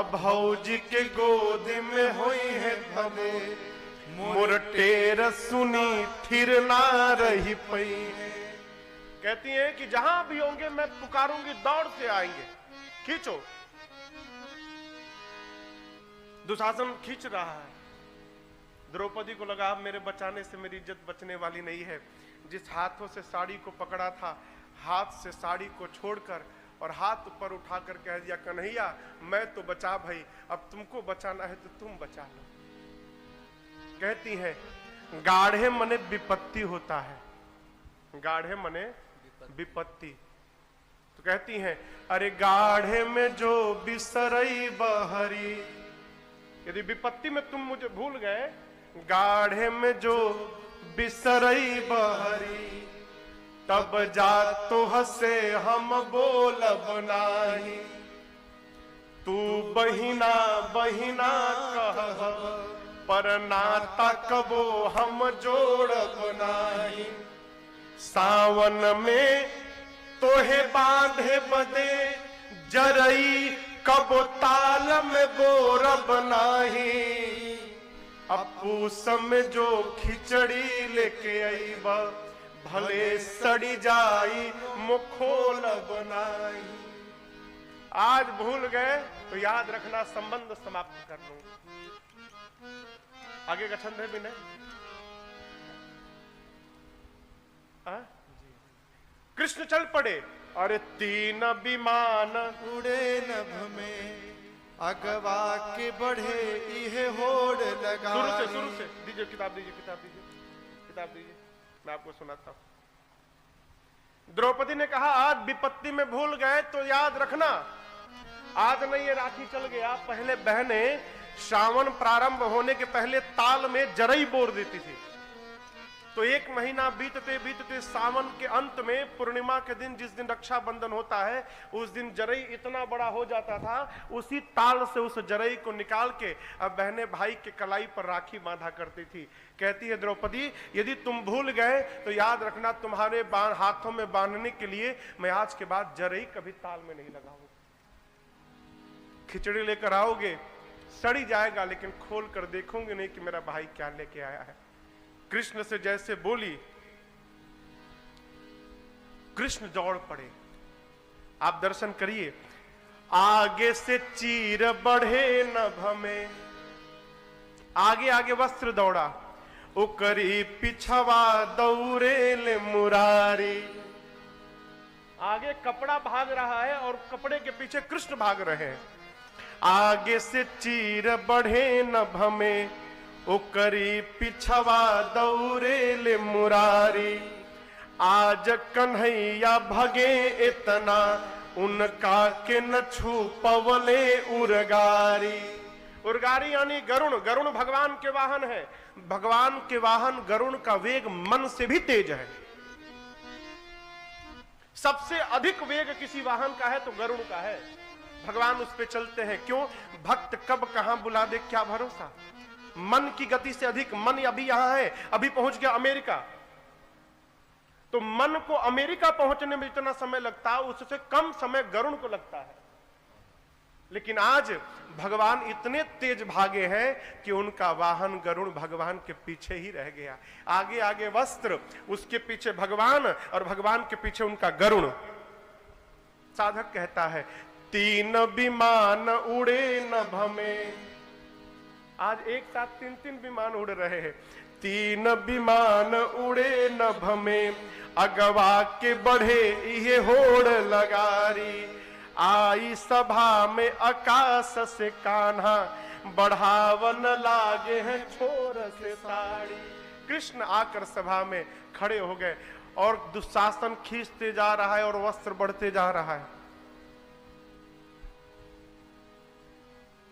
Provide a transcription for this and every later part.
अब भौजी के गोद में हुई है भले, मोर टेर सुनी थिर ना रही पई। कहती हैं कि जहां भी होंगे मैं पुकारूंगी, दौड़ से आएंगे। खींचो। दुशासन खींच रहा है। द्रौपदी को लगा मेरे बचाने से मेरी इज्जत बचने वाली नहीं है। जिस हाथों से साड़ी को पकड़ा था, हाथ से साड़ी को छोड़कर और हाथ ऊपर उठाकर कह दिया, कन्हैया मैं तो बचा भाई, अब तुमको बचाना है तो तुम बचा लो। कहती है गाढ़े मने विपत्ति होता है, गाढ़े मने विपत्ति। तो कहती हैं अरे गाढ़े में जो बिसरई बहरी, यदि विपत्ति में तुम मुझे भूल गए, गाढ़े में जो बिसरई बहरी, तब जा तो हसे हम बोलब नाही। तू बहिना बहिना कह पर नाता कबो हम जोड़ब नाही। सावन में तोहे बांधे बदे जरई, कबो ताल में बोरब नाही। अपूस में जो खिचड़ी लेके आई बा, भले सड़ी जाई मुखोल बनाई। आज भूल गए तो याद रखना, संबंध समाप्त कर लो। आगे का छंद है भी नहीं। कृष्ण चल पड़े, अरे तीन विमान उड़े नभ में, अगवा के बढ़े इहे होड़ लगा। शुरू से दीजिए, किताब दीजिए, किताब दीजिए, किताब दीजिए, मैं आपको सुनाता हूं। द्रौपदी ने कहा आज विपत्ति में भूल गए तो याद रखना, आज नहीं ये राखी चल गया। पहले बहने श्रावण प्रारंभ होने के पहले ताल में जरई बोर देती थी। तो एक महीना बीतते बीतते सावन के अंत में पूर्णिमा के दिन, जिस दिन रक्षाबंधन होता है, उस दिन जरई इतना बड़ा हो जाता था। उसी ताल से उस जरई को निकाल के अब बहनें भाई के कलाई पर राखी बांधा करती थी। कहती है द्रौपदी यदि तुम भूल गए तो याद रखना, तुम्हारे हाथों में बांधने के लिए मैं आज के बाद जरई कभी ताल में नहीं लगाऊंगा। खिचड़ी लेकर आओगे, सड़ी जाएगा, लेकिन खोल कर देखोगे नहीं कि मेरा भाई क्या लेके आया है। कृष्ण से जैसे बोली, कृष्ण दौड़ पड़े। आप दर्शन करिए, आगे से चीर बढ़े नभ में, आगे आगे वस्त्र दौड़ा, उकरी पिछवा दौरे ले मुरारी। आगे कपड़ा भाग रहा है और कपड़े के पीछे कृष्ण भाग रहे हैं। आगे से चीर बढ़े नभ में, उकरी पिछवा दौरे ले मुरारी। आज कन्हैया भगे इतना, उनका के न छू पवले उरगारी। उरगारी यानी गरुण। गरुण भगवान के वाहन है। भगवान के वाहन गरुण का वेग मन से भी तेज है। सबसे अधिक वेग किसी वाहन का है तो गरुण का है। भगवान उस पे चलते हैं। क्यों? भक्त कब कहां बुला दे क्या भरोसा। मन की गति से अधिक, मन अभी यहां है, अभी पहुंच गया अमेरिका, तो मन को अमेरिका पहुंचने में जितना समय लगता है उससे कम समय गरुण को लगता है। लेकिन आज भगवान इतने तेज भागे हैं कि उनका वाहन गरुण भगवान के पीछे ही रह गया। आगे आगे वस्त्र, उसके पीछे भगवान और भगवान के पीछे उनका गरुण। साधक कहता है तीन विमान उड़े नभ में। आज एक साथ तीन तीन विमान उड़ रहे हैं। तीन विमान उड़े नभ में, अगवा के बढ़े ये होड़ लगारी। आई सभा में आकाश से कान्हा, बढ़ावन लागे हैं छोर से साड़ी। कृष्ण आकर सभा में खड़े हो गए और दुशासन खींचते जा रहा है और वस्त्र बढ़ते जा रहा है।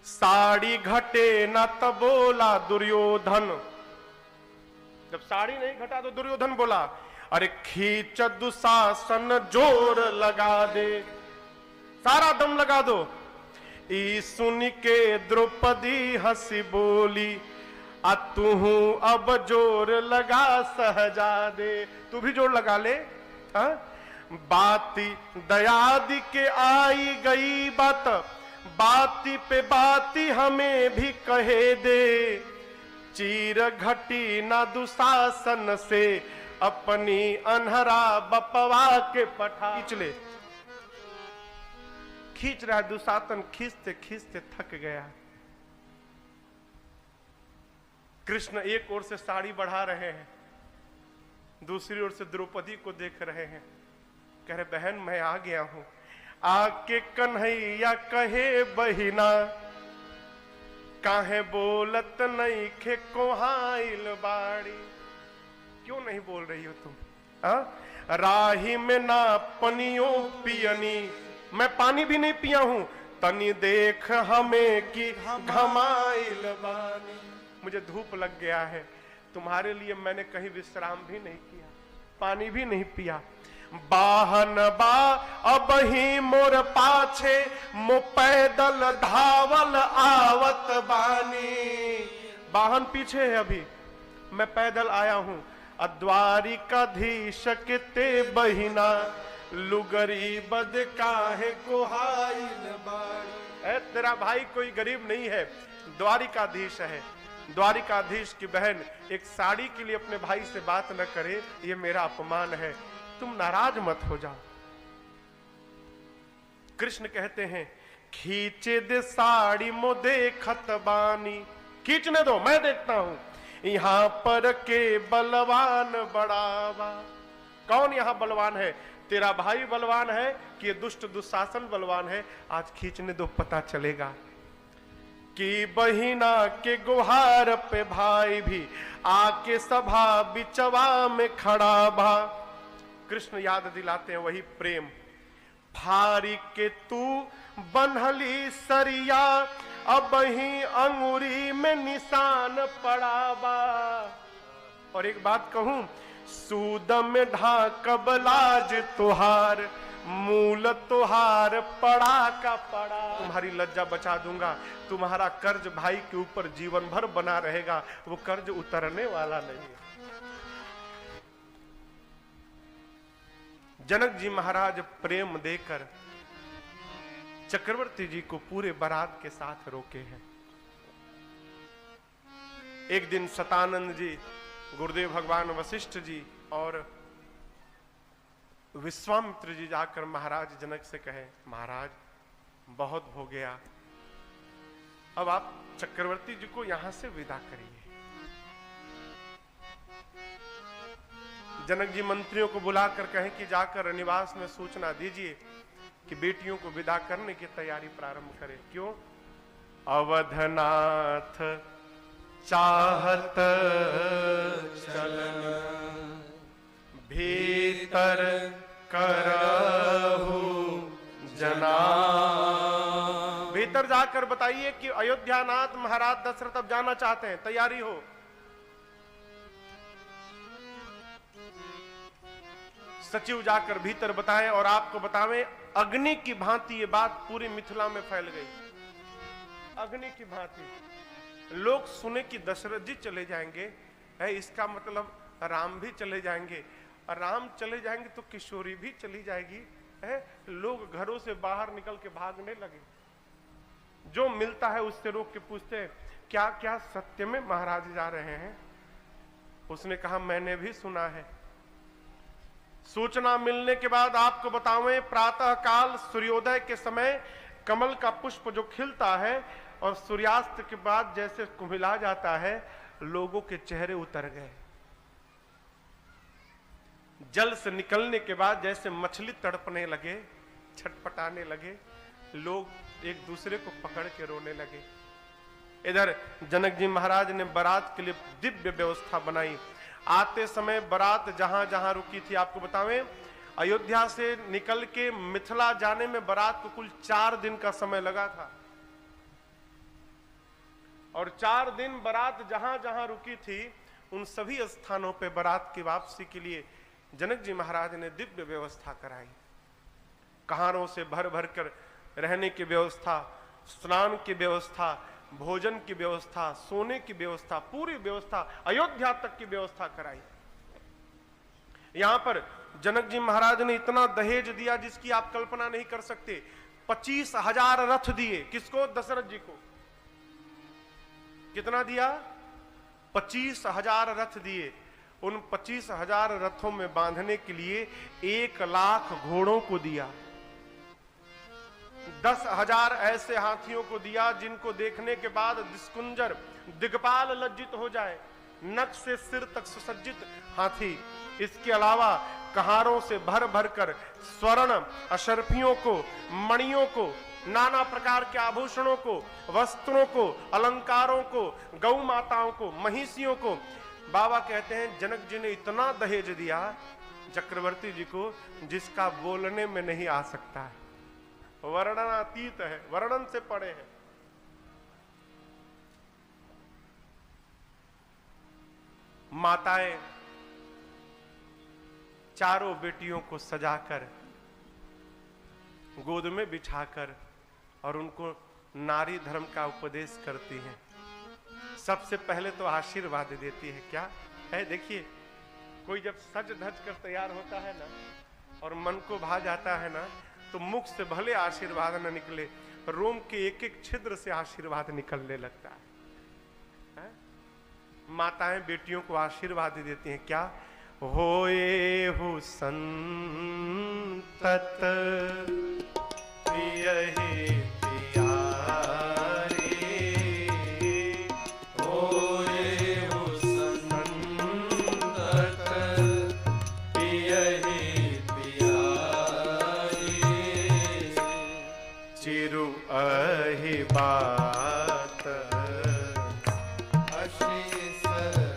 साड़ी घटे न तब बोला दुर्योधन। जब साड़ी नहीं घटा तो दुर्योधन बोला अरे खींच दुशासन जोर लगा दे, सारा दम लगा दो। ई सुन के द्रौपदी हंसी बोली, आ तू अब जोर लगा सहजादे। तू भी जोर लगा ले। बाती दयादि के आई गई बात, बाती पे बाती हमें भी कहे दे, चीर घटी ना दुशासन से, अपनी अनहरा बपवा के पठा। खींच रहा है दुशासन, खींचते खींचते थक गया। कृष्ण एक ओर से साड़ी बढ़ा रहे हैं, दूसरी ओर से द्रौपदी को देख रहे हैं। कह रहे बहन मैं आ गया हूं। आके कन्हैया कहे बहिना, काहे बोलत नहीं खे कोहाइल बाड़ी। क्यों नहीं बोल रही हो तुम? राही में ना पनियो पियनी, मैं पानी भी नहीं पिया हूं, तनी देख हमें कि घमाइल बानी। मुझे धूप लग गया है, तुम्हारे लिए मैंने कहीं विश्राम भी नहीं किया, पानी भी नहीं पिया। बाहन बा अब ही मोर पाछे, मो पैदल धावल आवत बानी। वाहन पीछे है, अभी मैं पैदल आया हूं। द्वारिकाधीश के बहिना, लुगरी बद काहे कोहाइल बाड़ी। तेरा भाई कोई गरीब नहीं है, द्वारिकाधीश है। द्वारिकाधीश की बहन एक साड़ी के लिए अपने भाई से बात न करे, ये मेरा अपमान है, तुम नाराज मत हो जाओ। कृष्ण कहते हैं खींचे दे साड़ी मो देखत बानी। खींचने दो, मैं देखता हूं। यहां पर के बलवान बड़ावा। कौन यहां बलवान है? तेरा भाई बलवान है कि ये दुष्ट दुशासन बलवान है? आज खींचने दो, पता चलेगा। कि बहिना के गुहार पे भाई भी आके सभा बिचवा में खड़ा भा। कृष्ण याद दिलाते हैं वही प्रेम। फारी के तू बन्हली सरिया, अब ही अंगुरी में निशान पड़ा बा। और एक बात कहूं, सूद में ढाकब लाज तुहार, मूल तुहार पड़ा का पड़ा। तुम्हारी लज्जा बचा दूंगा, तुम्हारा कर्ज भाई के ऊपर जीवन भर बना रहेगा, वो कर्ज उतरने वाला नहीं। जनक जी महाराज प्रेम देकर चक्रवर्ती जी को पूरे बारात के साथ रोके हैं। एक दिन सतानंद जी, गुरुदेव भगवान वशिष्ठ जी और विश्वामित्र जी जाकर महाराज जनक से कहे, महाराज बहुत हो गया, अब आप चक्रवर्ती जी को यहां से विदा करिए। जनक जी मंत्रियों को बुलाकर कहें कि जाकर निवास में सूचना दीजिए कि बेटियों को विदा करने की तैयारी प्रारंभ करें। क्यों? अवधनाथ चाहत चलन, भीतर करहु जना। भीतर जाकर बताइए कि अयोध्यानाथ महाराज दशरथ अब जाना चाहते हैं, तैयारी हो। सचिव जाकर भीतर बताएं और आपको बतावें, अग्नि की भांति ये बात पूरी मिथिला में फैल गई। अग्नि की भांति लोग सुने कि दशरथ जी चले जाएंगे, है इसका मतलब राम भी चले जाएंगे, और राम चले जाएंगे तो किशोरी भी चली जाएगी, है। लोग घरों से बाहर निकल के भागने लगे। जो मिलता है उससे रोक के पूछते हैं, क्या क्या सत्य में महाराज जा रहे हैं? उसने कहा मैंने भी सुना है। सूचना मिलने के बाद आपको बतावें, प्रातः काल सूर्योदय के समय कमल का पुष्प जो खिलता है और सूर्यास्त के बाद जैसे कुम्हिला जाता है, लोगों के चेहरे उतर गए। जल से निकलने के बाद जैसे मछली तड़पने लगे, छटपटाने लगे, लोग एक दूसरे को पकड़ के रोने लगे। इधर जनक जी महाराज ने बारात के लिए दिव्य व्यवस्था बनाई। आते समय बारात जहां जहां रुकी थी, आपको बतावें, अयोध्या से निकल के मिथिला जाने में बारात को कुल 4 दिन का समय लगा था। और 4 दिन बारात जहां जहां रुकी थी, उन सभी स्थानों पे बारात की वापसी के लिए जनक जी महाराज ने दिव्य व्यवस्था कराई। कहारों से भर भर कर रहने की व्यवस्था, स्नान की व्यवस्था, भोजन की व्यवस्था, सोने की व्यवस्था, पूरी व्यवस्था, अयोध्या तक की व्यवस्था कराई। यहां पर जनक जी महाराज ने इतना दहेज दिया जिसकी आप कल्पना नहीं कर सकते। 25,000 रथ दिए। किसको? दशरथ जी को। कितना दिया? 25,000 रथ दिए। उन 25,000 रथों में बांधने के लिए 1,00,000 घोड़ों को दिया। 10,000 ऐसे हाथियों को दिया जिनको देखने के बाद दिस्कुंजर दिग्पाल लज्जित हो जाए। नख से सिर तक सुसज्जित हाथी। इसके अलावा कहारों से भर भर कर स्वर्ण अशर्फियों को, मणियों को, नाना प्रकार के आभूषणों को, वस्त्रों को, अलंकारों को, गौ माताओं को, महिषियों को। बाबा कहते हैं जनक जी ने इतना दहेज दिया चक्रवर्ती जी को जिसका बोलने में नहीं आ सकता है, वर्णनातीत है, वर्णन से परे है। माताएं चारों बेटियों को सजाकर गोद में बिठाकर और उनको नारी धर्म का उपदेश करती हैं। सबसे पहले तो आशीर्वाद देती है। क्या है? देखिए, कोई जब सज धज कर तैयार होता है ना और मन को भा जाता है ना, तो मुख से भले आशीर्वाद न निकले, रोम के एक एक छिद्र से आशीर्वाद निकलने लगता है। माताएं बेटियों को आशीर्वाद देती हैं। क्या? होए हो संतत पियहि पियारे, होए हो संतत पियहि पियारे, चिरु अहि बात अशीष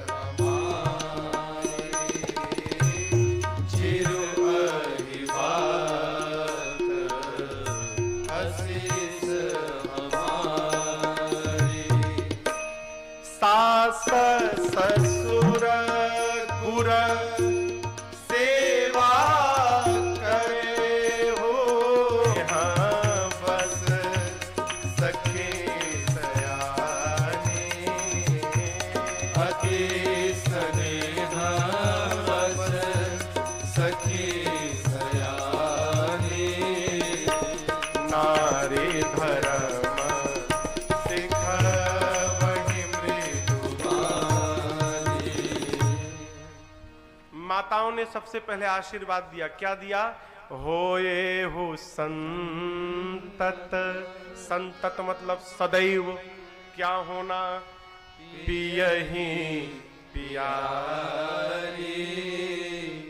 हमारे, चिरु अहि बात अशीष हमारे। सास ससुर गुर सेवा करे हो, यहाँ बस सखे सयाने, अति स्नेह बस सखे सयाने, नारी धर्म सिखवहि मृदुबानी। माताओं ने सबसे पहले आशीर्वाद दिया। क्या दिया? होए हो संतत। संतत मतलब सदैव। क्या होना? पियहि पियारी।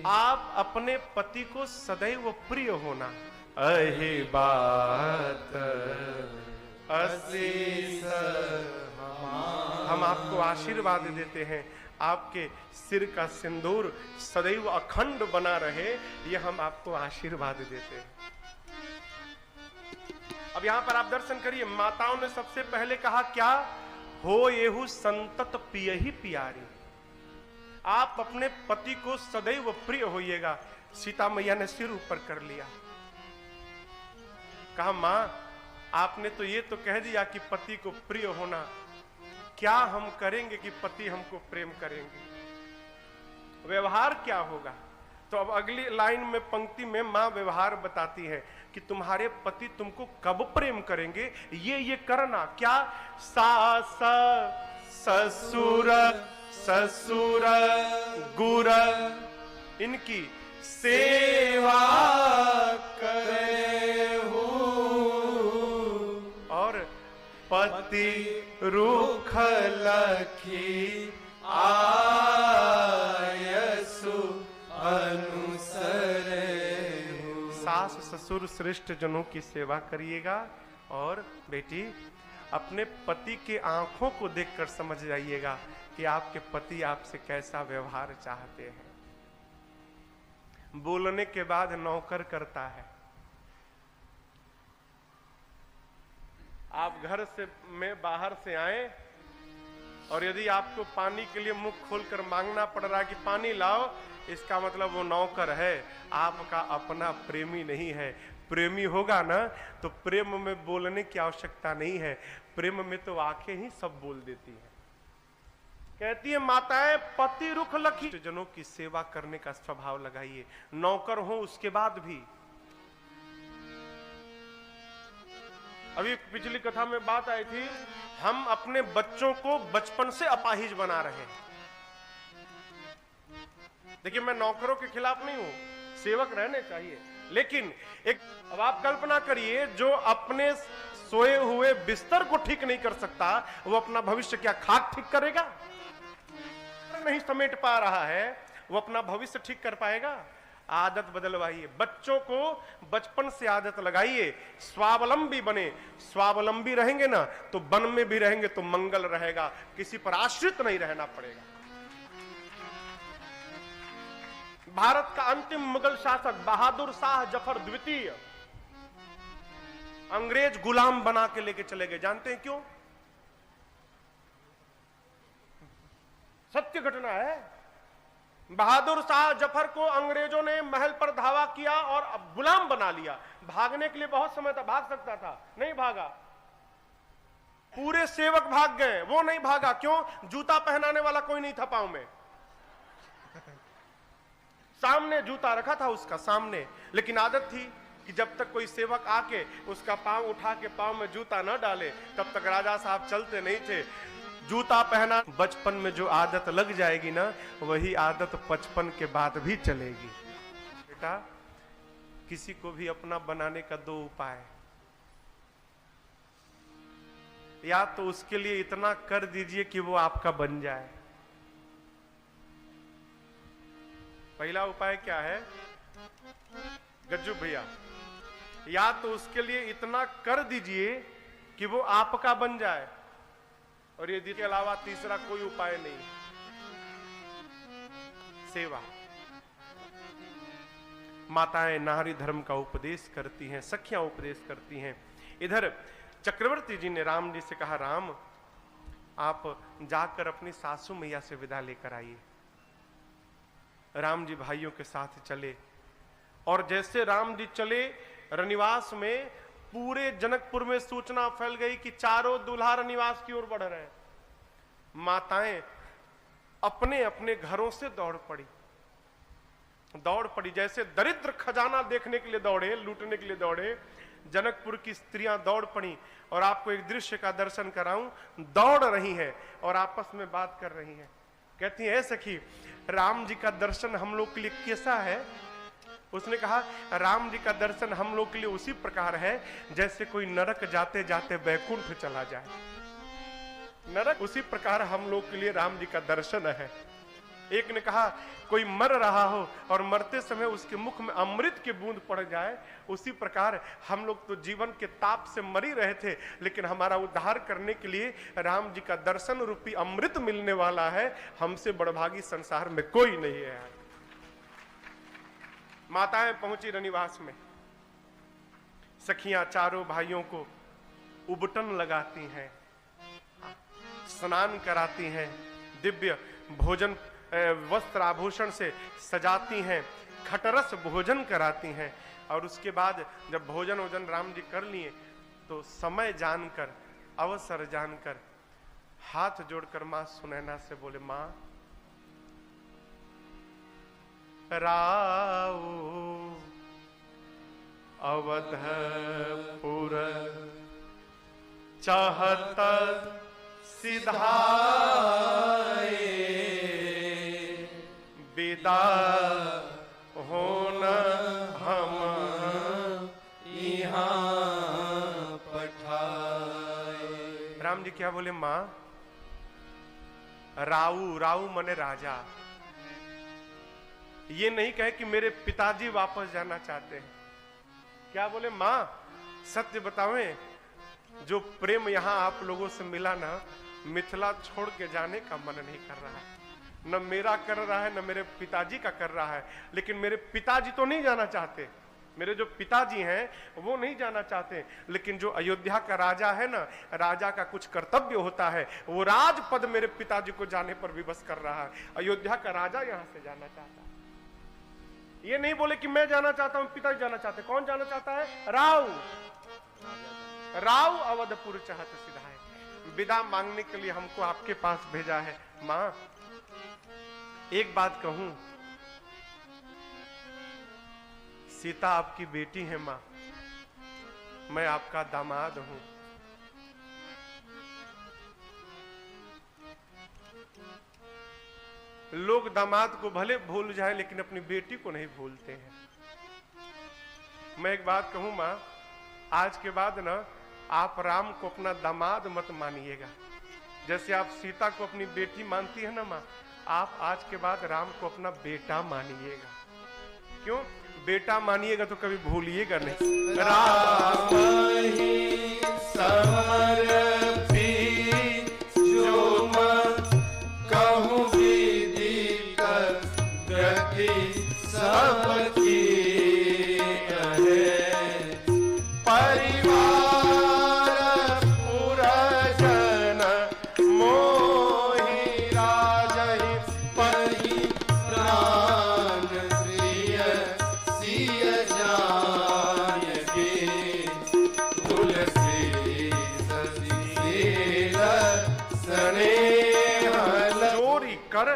आप अपने पति को सदैव प्रिय होना। अहि बात अशीष हम आपको आशीर्वाद देते हैं, आपके सिर का सिंदूर सदैव अखंड बना रहे, ये हम आपको आशीर्वाद देते हैं। अब यहां पर आप दर्शन करिए, माताओं ने सबसे पहले कहा क्या? हो येहु संतत पियहि पियारी। आप अपने पति को सदैव प्रिय होइएगा। सीता मैया ने सिर ऊपर कर लिया। कहा मां, आपने तो ये तो कह दिया कि पति को प्रिय होना, क्या हम करेंगे कि पति हमको प्रेम करेंगे? व्यवहार क्या होगा? तो अब अगली लाइन में, पंक्ति में मां व्यवहार बताती है कि तुम्हारे पति तुमको कब प्रेम करेंगे, ये करना। क्या? सास ससुर ससुर गुर इनकी सेवा करे हो, और पति रुख लखी आयसु अनुसरे हो। सास ससुर श्रेष्ठ जनों की सेवा करिएगा। और बेटी, अपने पति के आंखों को देखकर समझ जाइएगा कि आपके पति आपसे कैसा व्यवहार चाहते हैं। बोलने के बाद नौकर करता है। आप घर से में बाहर से आए और यदि आपको पानी के लिए मुंह खोलकर मांगना पड़ रहा है कि पानी लाओ, इसका मतलब वो नौकर है, आपका अपना प्रेमी नहीं है। प्रेमी होगा ना तो प्रेम में बोलने की आवश्यकता नहीं है, प्रेम में तो आंखें ही सब बोल देती हैं। कहती है माताएं, पति रुख लखी जनों की सेवा करने का स्वभाव लगाइए। नौकर हो उसके बाद भी अभी पिछली कथा में बात आई थी, हम अपने बच्चों को बचपन से अपाहिज बना रहे हैं। देखिए, मैं नौकरों के खिलाफ नहीं हूं, सेवक रहने चाहिए, लेकिन अब आप कल्पना करिए, जो अपने सोए हुए बिस्तर को ठीक नहीं कर सकता, वो अपना भविष्य क्या खाक ठीक करेगा? नहीं समेट पा रहा है, वो अपना भविष्य ठीक कर पाएगा? आदत बदलवाइए, बच्चों को बचपन से आदत लगाइए, स्वावलंबी बने। स्वावलंबी रहेंगे ना तो वन में भी रहेंगे तो मंगल रहेगा, किसी पर आश्रित नहीं रहना पड़ेगा। भारत का अंतिम मुगल शासक बहादुर शाह जफर द्वितीय अंग्रेज गुलाम बना के लेके चले गए। जानते हैं क्यों? सत्य घटना है। बहादुर शाह जफर को अंग्रेजों ने महल पर धावा किया और अब गुलाम बना लिया। भागने के लिए बहुत समय था, भाग सकता था, नहीं भागा। पूरे सेवक भाग गए, वो नहीं भागा। क्यों? जूता पहनाने वाला कोई नहीं था पांव में। सामने जूता रखा था उसका सामने, लेकिन आदत थी कि जब तक कोई सेवक आके उसका पांव उठा के पांव में जूता न डाले तब तक राजा साहब चलते नहीं थे। जूता पहना, बचपन में जो आदत लग जाएगी ना, वही आदत 55 के बाद भी चलेगी। बेटा, किसी को भी अपना बनाने का दो उपाय, या तो उसके लिए इतना कर दीजिए कि वो आपका बन जाए। पहला उपाय क्या है गज्जू भैया? या तो उसके लिए इतना कर दीजिए कि वो आपका बन जाए, और यदि के अलावा तीसरा कोई उपाय नहीं। सेवा। माताएं नारी धर्म का उपदेश करती हैं, सखियां उपदेश करती हैं। इधर चक्रवर्ती जी ने राम जी से कहा, राम आप जाकर अपनी सासू मैया से विदा लेकर आइए। राम जी भाइयों के साथ चले, और जैसे राम जी चले, रनिवास में पूरे जनकपुर में सूचना फैल गई कि चारों दूल्हा रनिवास की ओर बढ़ रहे हैं। माताएं अपने अपने घरों से दौड़ पड़ी, जैसे दरिद्र खजाना देखने के लिए दौड़े, लूटने के लिए दौड़े, जनकपुर की स्त्रियां दौड़ पड़ी। और आपको एक दृश्य का दर्शन कराऊं, दौड़ रही हैं और आपस में बात कर रही हैं। कहती है, सखी राम जी का दर्शन हम लोग के लिए कैसा है? उसने कहा, राम जी का दर्शन हम लोग के लिए उसी प्रकार है जैसे कोई नरक जाते जाते बैकुंठ चला जाए। नरक उसी प्रकार हम लोग के लिए राम जी का दर्शन है। एक ने कहा, कोई मर रहा हो और मरते समय उसके मुख में अमृत की बूंद पड़ जाए, उसी प्रकार हम लोग तो जीवन के ताप से मर ही रहे थे, लेकिन हमारा उद्धार करने के लिए राम जी का दर्शन रूपी अमृत मिलने वाला है। हमसे बड़भागी संसार में कोई नहीं है। माताएं पहुंची रनिवास में, सखियां चारों भाइयों को उबटन लगाती हैं, स्नान कराती हैं, दिव्य भोजन वस्त्र आभूषण से सजाती हैं, खटरस भोजन कराती हैं। और उसके बाद जब भोजन वोजन राम जी कर लिए तो समय जानकर, अवसर जानकर हाथ जोड़कर मां सुनैना से बोले, मां राऊ अवधपुर चाहत सिधाए, विदा होन हम यहाँ पठाए। राम जी क्या बोले? मां राऊ, राऊ मने राजा। ये नहीं कहे कि मेरे पिताजी वापस जाना चाहते हैं। क्या बोले? मां सत्य बतावें, जो प्रेम यहां आप लोगों से मिला ना, मिथिला छोड़ के जाने का मन नहीं कर रहा है। न मेरा कर रहा है, न मेरे पिताजी का कर रहा है। लेकिन मेरे पिताजी तो नहीं जाना चाहते, मेरे जो पिताजी हैं वो नहीं जाना चाहते। लेकिन जो अयोध्या का राजा है ना, राजा का कुछ कर्तव्य होता है, वो राजपद मेरे पिताजी को जाने पर विवश कर रहा है। अयोध्या का राजा यहां से जाना चाहता है। ये नहीं बोले कि मैं जाना चाहता हूं, पिताजी जाना चाहते। कौन जाना चाहता है? राव। राव अवधपुर चाहत सिधाए। विदा मांगने के लिए हमको आपके पास भेजा है। मां एक बात कहूं, सीता आपकी बेटी है मां, मैं आपका दामाद हूं। लोग दामाद को भले भूल जाएं लेकिन अपनी बेटी को नहीं भूलते हैं। मैं एक बात कहूं मां, आज के बाद ना आप राम को अपना दामाद मत मानिएगा। जैसे आप सीता को अपनी बेटी मानती है ना मां, आप आज के बाद राम को अपना बेटा मानिएगा। क्यों बेटा मानिएगा तो कभी भूलिएगा नहीं। राम ही समर्पी जो मत कहूँ विधि कर गति सबकी है। परिवार पुरजन मोहि राजहि पहि प्राण प्रिय सिय जायके तुलसी ससील स्नेह चोरी कर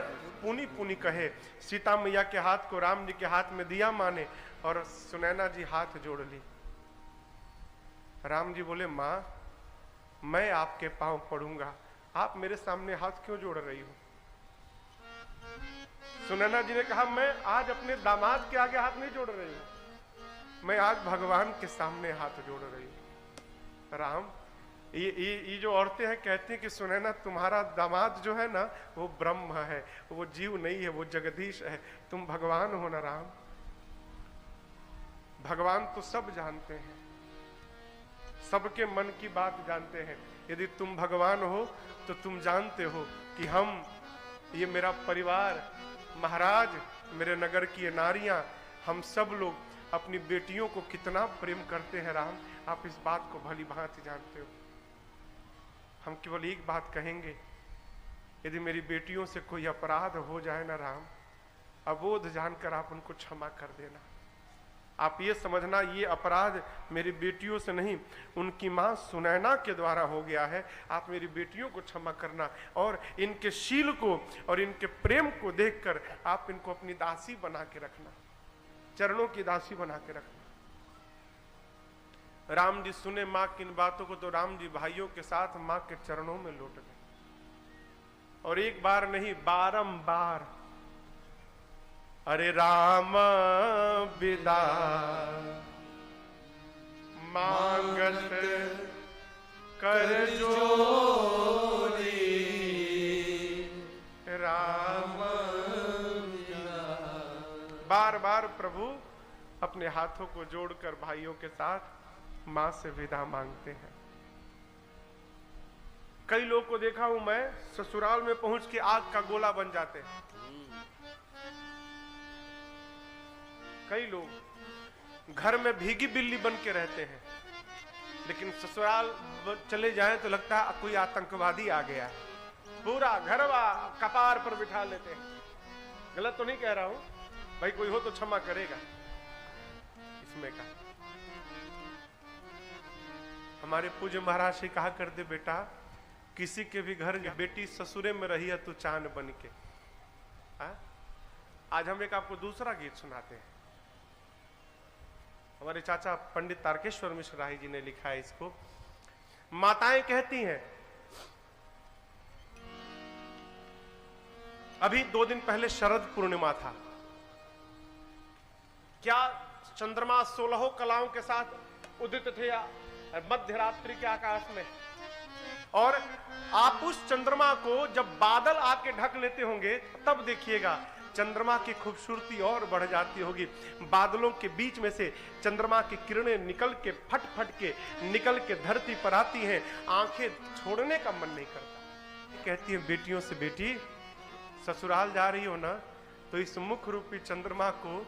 पुनि पुनि कहे। सीता मैया के हाथ को राम जी के हाथ में दिया माने और सुनैना जी हाथ जोड़ ली। राम जी बोले मां मैं आपके पांव पड़ूंगा, आप मेरे सामने हाथ क्यों जोड़ रही हो? सुनैना जी ने कहा मैं आज अपने दामाद के आगे हाथ नहीं जोड़ रही हूं, मैं आज भगवान के सामने हाथ जोड़ रही हूं। राम ये जो औरतें हैं कहती हैं कि सुनैना तुम्हारा दामाद जो है ना वो ब्रह्म है, वो जीव नहीं है, वो जगदीश है, तुम भगवान हो ना राम। भगवान तो सब जानते हैं, सबके मन की बात जानते हैं। यदि तुम भगवान हो तो तुम जानते हो कि हम, ये मेरा परिवार, महाराज, मेरे नगर की ये नारियां, हम सब लोग अपनी बेटियों को कितना प्रेम करते हैं राम, आप इस बात को भली भांति जानते हो। हम केवल एक बात कहेंगे, यदि मेरी बेटियों से कोई अपराध हो जाए ना राम, अबोध जानकर आप उनको क्षमा कर देना। आप ये समझना ये अपराध मेरी बेटियों से नहीं, उनकी मां सुनैना के द्वारा हो गया है। आप मेरी बेटियों को क्षमा करना और इनके शील को और इनके प्रेम को देखकर आप इनको अपनी दासी बना के रखना, चरणों की दासी बना के रखना। राम जी सुने मां की इन बातों को तो राम जी भाइयों के साथ मां के चरणों में लौट गए और एक बार नहीं बारंबार अरे राम विदा मांगत कर जोरी, राम बार बार प्रभु अपने हाथों को जोड़कर भाइयों के साथ मां से विदा मांगते हैं। कई लोग को देखा हूं मैं, ससुराल में पहुंच के आग का गोला बन जाते हैं। कई लोग घर में भीगी बिल्ली बन के रहते हैं, लेकिन ससुराल चले जाएं तो लगता है कोई आतंकवादी आ गया है, पूरा घरवा कपार पर बिठा लेते हैं। गलत तो नहीं कह रहा हूं भाई, कोई हो तो क्षमा करेगा इसमें का। हमारे पूज्य महाराज जी कहा करते, बेटा किसी के भी घर बेटी ससुरे में रही है तू चांद बन के। आज हम एक आपको दूसरा गीत सुनाते हैं। हमारे चाचा पंडित तारकेश्वर मिश्र राही जी ने लिखा है इसको। माताएं कहती हैं, अभी 2 दिन पहले शरद पूर्णिमा था, क्या चंद्रमा 16 कलाओं के साथ उदित थे मध्य रात्रि के आकाश में, और आप उस चंद्रमा को जब बादल आके ढक लेते होंगे तब देखिएगा चंद्रमा की खूबसूरती और बढ़ जाती होगी। बादलों के बीच में से चंद्रमा की किरणें निकल के फट फट के निकल के धरती पर आती हैं, आंखें छोड़ने का मन नहीं करता। कहती है बेटियों से, बेटी ससुराल जा रही हो ना तो इस मुख रूपी चंद्रमा को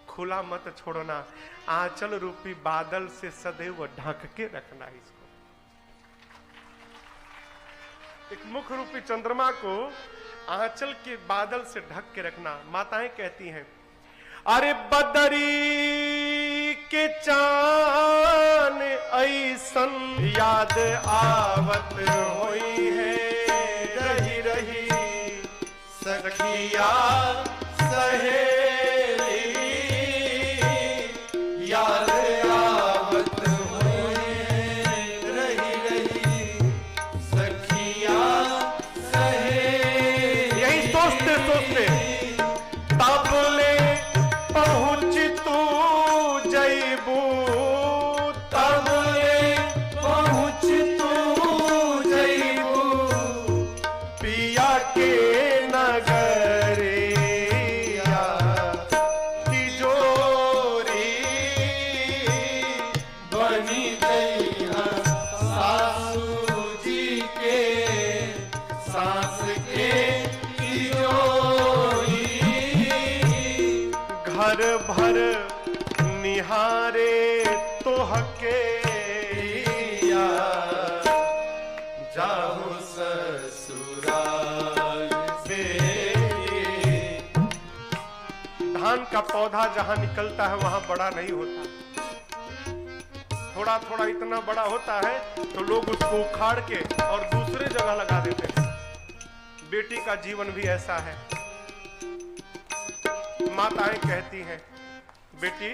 खुला मत छोड़ना, आंचल रूपी बादल से सदैव ढक के रखना। इसको एक मुख रूपी चंद्रमा को आंचल के बादल से ढक के रखना। माताएं कहती हैं, अरे बदरी के चान ऐसन याद आवत होई है, रही रही सखिया सहेली याद आवत होई बार निहारे तो हके जाहु ससुराल से। धान का पौधा जहां निकलता है वहां बड़ा नहीं होता, थोड़ा थोड़ा इतना बड़ा होता है तो लोग उसको उखाड़ के और दूसरे जगह लगा देते हैं। बेटी का जीवन भी ऐसा है। माताएं कहती हैं, बेटी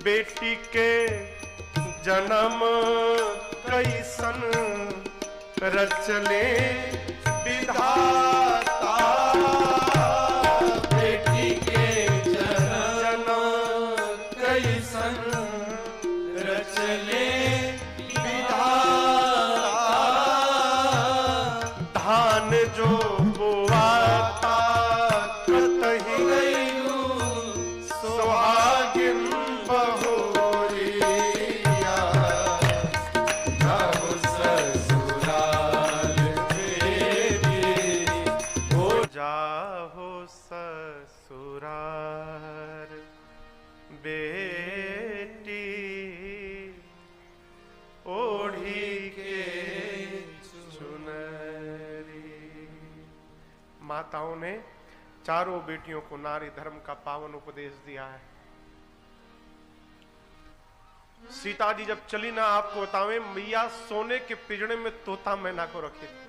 बेटी के जन्म कैसन रचले विधाता, बेटी के जन्म कैसन रचले विधाता। धान जो बोआता कतही सुहागिन बहुरिया, जाहु ससुराल मेरी हो। जाहो ससुरार बेटी ओढ़ी के चुनरी। माताओं ने चारों बेटियों को नारी धर्म का पावन उपदेश दिया है। सीता जी जब चली ना, आपको बतावें, मैया सोने के पिंजड़े में तोता मैना को रखी थी।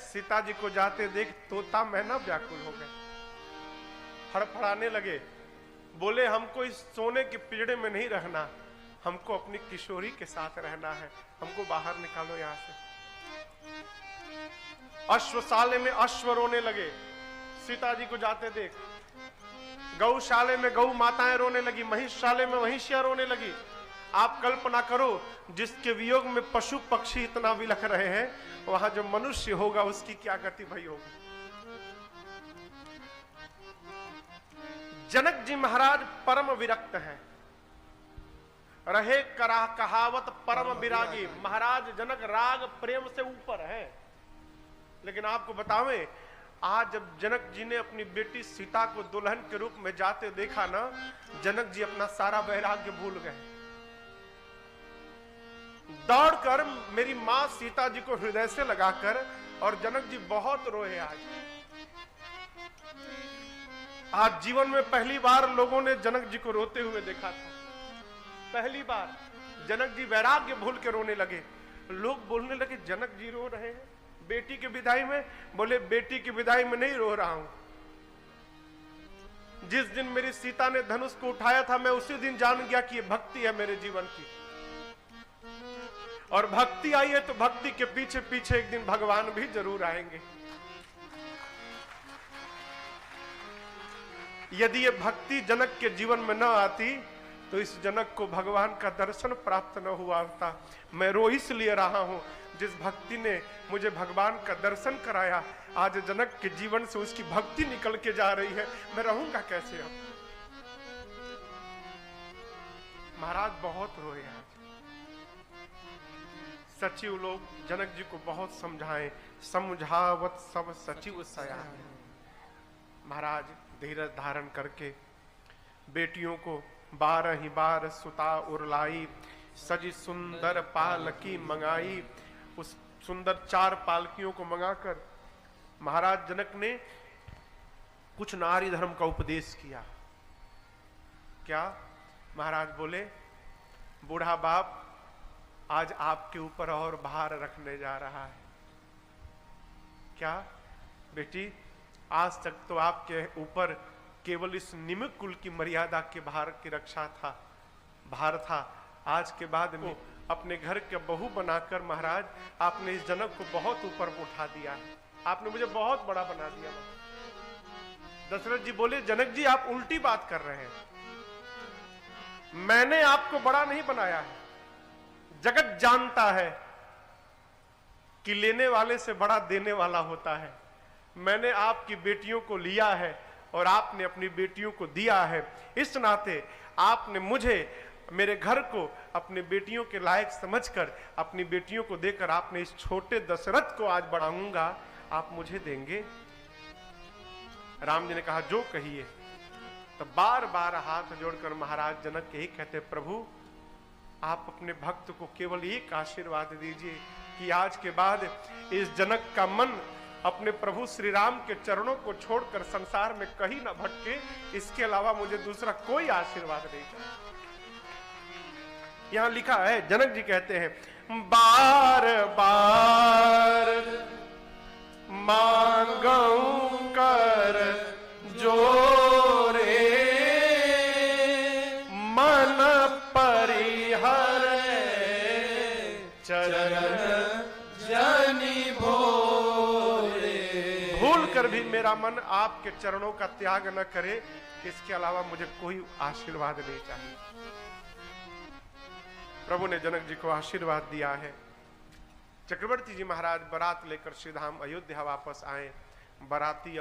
सीता जी को जाते देख तोता मैना व्याकुल हो गए, फड़फड़ाने लगे, बोले हमको इस सोने के पिंजड़े में नहीं रहना, हमको अपनी किशोरी के साथ रहना है, हमको बाहर निकालो यहां से। अश्वशाले में अश्व रोने लगे सीता जी को जाते देख, गौशाले में गौ माताएं रोने लगी, महिषशाले में महिषियां रोने लगी। आप कल्पना करो, जिसके वियोग में पशु पक्षी इतना विलख रहे हैं, वहां जो मनुष्य होगा उसकी क्या गति भई होगी। जनक जी महाराज परम विरक्त हैं, रहे करा कहावत परम विरागी। महाराज जनक राग प्रेम से ऊपर है। लेकिन आपको बतावें, आज जब जनक जी ने अपनी बेटी सीता को दुल्हन के रूप में जाते देखा ना, जनक जी अपना सारा वैराग्य भूल गए। दौड़कर मेरी मां सीता जी को हृदय से लगाकर, और जनक जी बहुत रोए। आज जीवन में पहली बार लोगों ने जनक जी को रोते हुए देखा था। पहली बार जनक जी वैराग्य भूल के रोने लगे। लोग बोलने लगे जनक जी रो रहे हैं बेटी की विदाई में। बोले बेटी की विदाई में नहीं रो रहा हूं, जिस दिन मेरी सीता ने धनुष को उठाया था, मैं उसी दिन जान गया कि ये भक्ति है मेरे जीवन की। और भक्ति आई है तो भक्ति के पीछे पीछे एक दिन भगवान भी जरूर आएंगे। यदि ये भक्ति जनक के जीवन में न आती तो इस जनक को भगवान का दर्शन प्राप्त न हुआ था। मैं रो इसलिए रहा हूं, जिस भक्ति ने मुझे भगवान का दर्शन कराया, आज जनक के जीवन से उसकी भक्ति निकल के जा रही है, मैं रहूंगा कैसे अब। महाराज बहुत रोए। आज सचिव लोग जनक जी को बहुत समझाएं, समझावत सब सचिव सयाने। महाराज धीरज धारण करके बेटियों को 12 ही बार सुता उरलाई, सजी सुंदर पालकी मंगाई। उस सुंदर 4 पालकियों को मंगाकर महाराज जनक ने कुछ नारी धर्म का उपदेश किया। क्या? महाराज बोले, बूढ़ा बाप आज आपके ऊपर और भार रखने जा रहा है। क्या बेटी? आज तक तो आपके ऊपर केवल इस निमित्त कुल की मर्यादा के भार की रक्षा था, भार था। आज के बाद में अपने घर के बहू बनाकर महाराज आपने इस जनक को बहुत ऊपर उठा दिया है, आपने मुझे बहुत बड़ा बना दिया। दशरथ जी बोले, जनक जी आप उल्टी बात कर रहे हैं, मैंने आपको बड़ा नहीं बनाया है। जगत जानता है कि लेने वाले से बड़ा देने वाला होता है। मैंने आपकी बेटियों को लिया है और आपने अपनी बेटियों को दिया है। इस नाते आपने मुझे, मेरे घर को अपनी बेटियों के लायक समझकर अपनी बेटियों को देकर आपने इस छोटे दशरथ को आज बढ़ाऊंगा, आप मुझे देंगे? राम जी ने कहा जो कहिए। तो बार बार हाथ जोड़कर महाराज जनक यही कहते, प्रभु आप अपने भक्त को केवल एक आशीर्वाद दीजिए कि आज के बाद इस जनक का मन अपने प्रभु श्री राम के चरणों को छोड़कर संसार में कहीं ना भटके, इसके अलावा मुझे दूसरा कोई आशीर्वाद नहीं चाहिए। यहां लिखा है, जनक जी कहते हैं, बार बार मांगूं कर जोरे मन परिहर चरण जनि भोरे। भूल कर भी मेरा मन आपके चरणों का त्याग न करे, इसके अलावा मुझे कोई आशीर्वाद नहीं चाहिए। प्रभु ने जनक जी को आशीर्वाद दिया है। चक्रवर्ती जी महाराज बारात लेकर श्रीधाम अयोध्या वापस आए। बाराती